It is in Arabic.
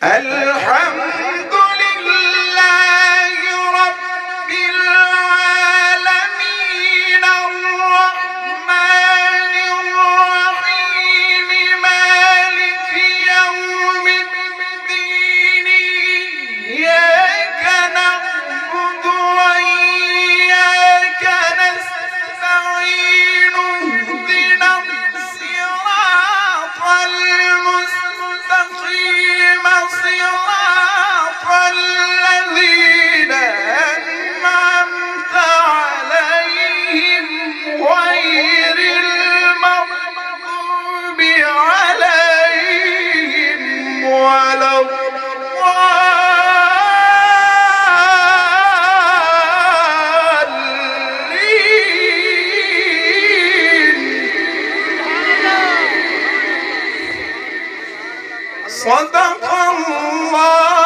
الحمد لله رب العالمين الرحمن الرحيم مالك يوم الدين إياك نعبد وإياك نستعين اهدنا الصراط المستقيم صراط الذين أنعمت عليهم غير المغضوب عليهم ولا الضالين. صدق الله